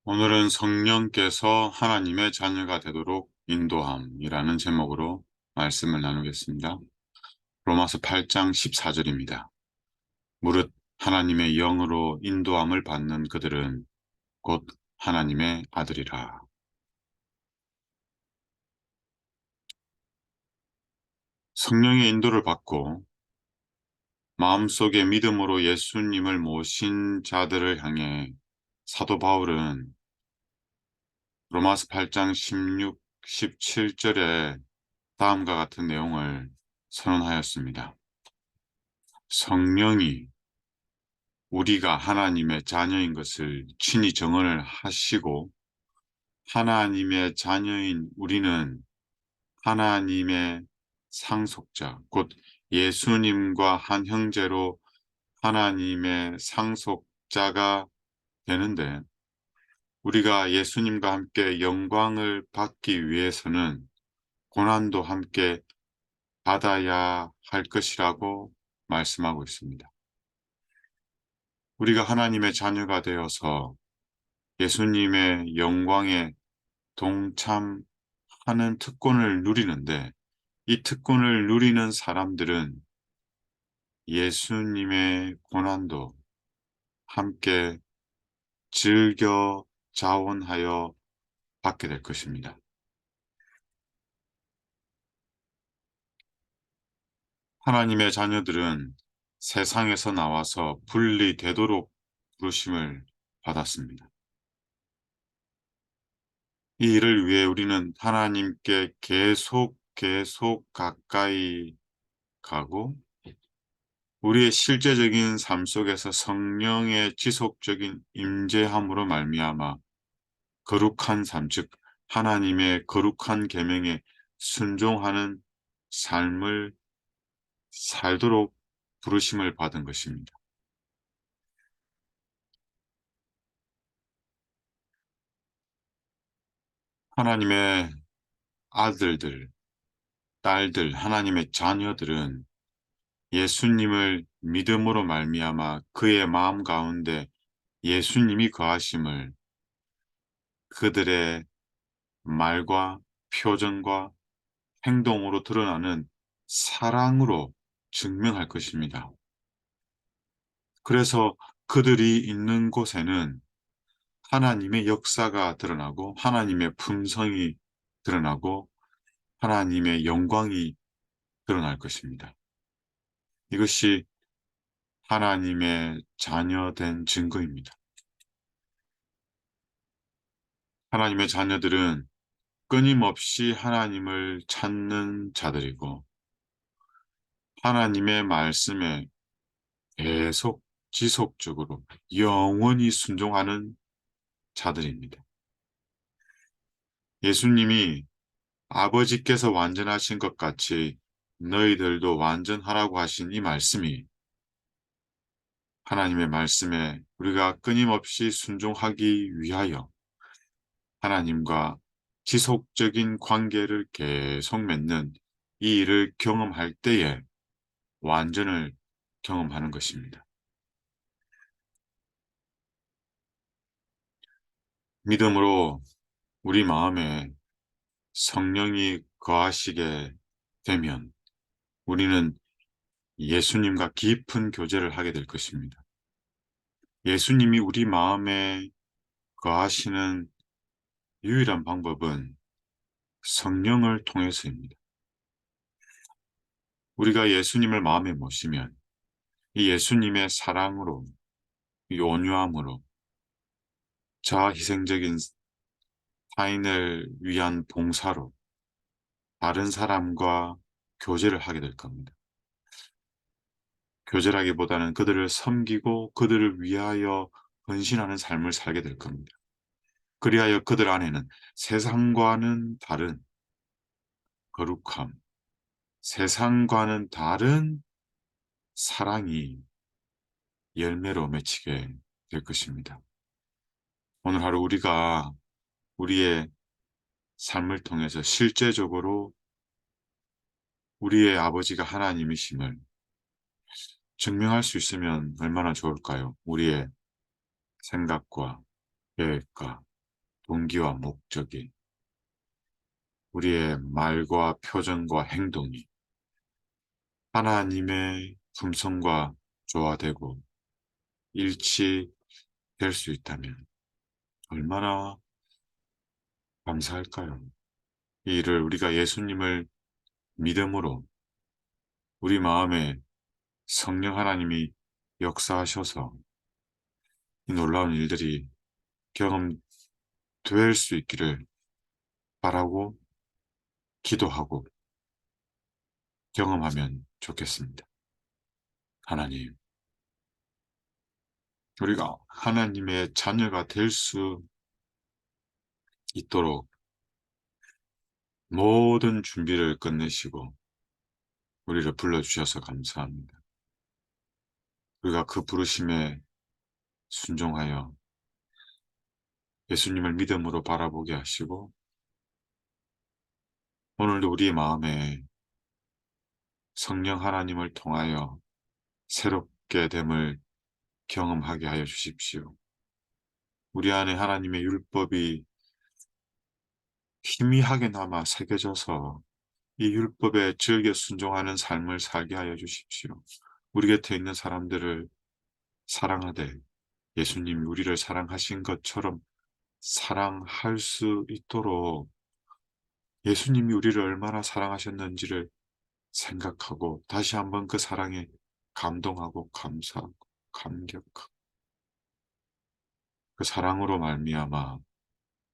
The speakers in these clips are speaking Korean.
오늘은 성령께서 하나님의 자녀가 되도록 인도함이라는 제목으로 말씀을 나누겠습니다. 로마서 8장 14절입니다. 무릇 하나님의 영으로 인도함을 받는 그들은 곧 하나님의 아들이라. 성령의 인도를 받고 마음속에 믿음으로 예수님을 모신 자들을 향해 사도 바울은 로마서 8장 16, 17절에 다음과 같은 내용을 선언하였습니다. 성령이 우리가 하나님의 자녀인 것을 친히 증언을 하시고 하나님의 자녀인 우리는 하나님의 상속자, 곧 예수님과 한 형제로 하나님의 상속자가 되는데 우리가 예수님과 함께 영광을 받기 위해서는 고난도 함께 받아야 할 것이라고 말씀하고 있습니다. 우리가 하나님의 자녀가 되어서 예수님의 영광에 동참하는 특권을 누리는데 이 특권을 누리는 사람들은 예수님의 고난도 함께 즐겨 자원하여 받게 될 것입니다. 하나님의 자녀들은 세상에서 나와서 분리되도록 부르심을 받았습니다. 이 일을 위해 우리는 하나님께 계속 가까이 가고 우리의 실제적인 삶 속에서 성령의 지속적인 임재함으로 말미암아 거룩한 삶, 즉 하나님의 거룩한 계명에 순종하는 삶을 살도록 부르심을 받은 것입니다. 하나님의 아들들, 딸들, 하나님의 자녀들은 예수님을 믿음으로 말미암아 그의 마음 가운데 예수님이 거하심을 그들의 말과 표정과 행동으로 드러나는 사랑으로 증명할 것입니다. 그래서 그들이 있는 곳에는 하나님의 역사가 드러나고 하나님의 품성이 드러나고 하나님의 영광이 드러날 것입니다. 이것이 하나님의 자녀된 증거입니다. 하나님의 자녀들은 끊임없이 하나님을 찾는 자들이고 하나님의 말씀에 계속 지속적으로 영원히 순종하는 자들입니다. 예수님이 아버지께서 완전하신 것 같이 너희들도 완전하라고 하신 이 말씀이 하나님의 말씀에 우리가 끊임없이 순종하기 위하여 하나님과 지속적인 관계를 계속 맺는 이 일을 경험할 때에 완전을 경험하는 것입니다. 믿음으로 우리 마음에 성령이 거하시게 되면 우리는 예수님과 깊은 교제를 하게 될 것입니다. 예수님이 우리 마음에 거하시는 유일한 방법은 성령을 통해서입니다. 우리가 예수님을 마음에 모시면 이 예수님의 사랑으로, 이 온유함으로, 자아 희생적인 타인을 위한 봉사로 다른 사람과 교제를 하게 될 겁니다. 교제라기보다는 그들을 섬기고 그들을 위하여 헌신하는 삶을 살게 될 겁니다. 그리하여 그들 안에는 세상과는 다른 거룩함, 세상과는 다른 사랑이 열매로 맺히게 될 것입니다. 오늘 하루 우리가 우리의 삶을 통해서 실제적으로 우리의 아버지가 하나님이심을 증명할 수 있으면 얼마나 좋을까요? 우리의 생각과 계획과 동기와 목적이, 우리의 말과 표정과 행동이 하나님의 품성과 조화되고 일치될 수 있다면 얼마나 감사할까요? 이 일을 우리가 예수님을 믿음으로 우리 마음에 성령 하나님이 역사하셔서 이 놀라운 일들이 경험될 수 있기를 바라고 기도하고 경험하면 좋겠습니다. 하나님, 우리가 하나님의 자녀가 될 수 있도록 모든 준비를 끝내시고 우리를 불러주셔서 감사합니다. 우리가 그 부르심에 순종하여 예수님을 믿음으로 바라보게 하시고 오늘도 우리의 마음에 성령 하나님을 통하여 새롭게 됨을 경험하게 하여 주십시오. 우리 안에 하나님의 율법이 희미하게나마 새겨져서 이 율법에 즐겨 순종하는 삶을 살게 하여 주십시오. 우리 곁에 있는 사람들을 사랑하되 예수님이 우리를 사랑하신 것처럼 사랑할 수 있도록 예수님이 우리를 얼마나 사랑하셨는지를 생각하고 다시 한번 그 사랑에 감동하고 감사하고 감격하고 그 사랑으로 말미암아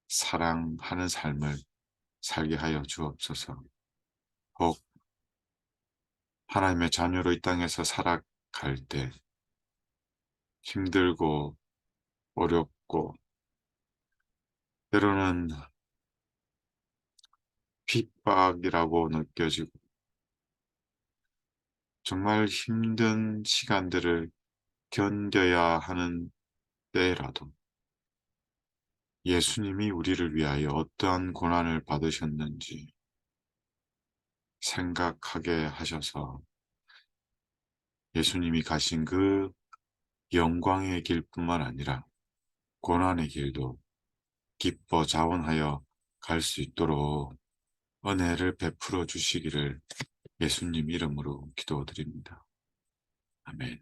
사랑하는 삶을 살게 하여 주옵소서. 혹 하나님의 자녀로 이 땅에서 살아갈 때 힘들고 어렵고 때로는 핍박이라고 느껴지고 정말 힘든 시간들을 견뎌야 하는 때라도 예수님이 우리를 위하여 어떠한 고난을 받으셨는지 생각하게 하셔서 예수님이 가신 그 영광의 길뿐만 아니라 고난의 길도 기뻐 자원하여 갈 수 있도록 은혜를 베풀어 주시기를 예수님 이름으로 기도드립니다. 아멘.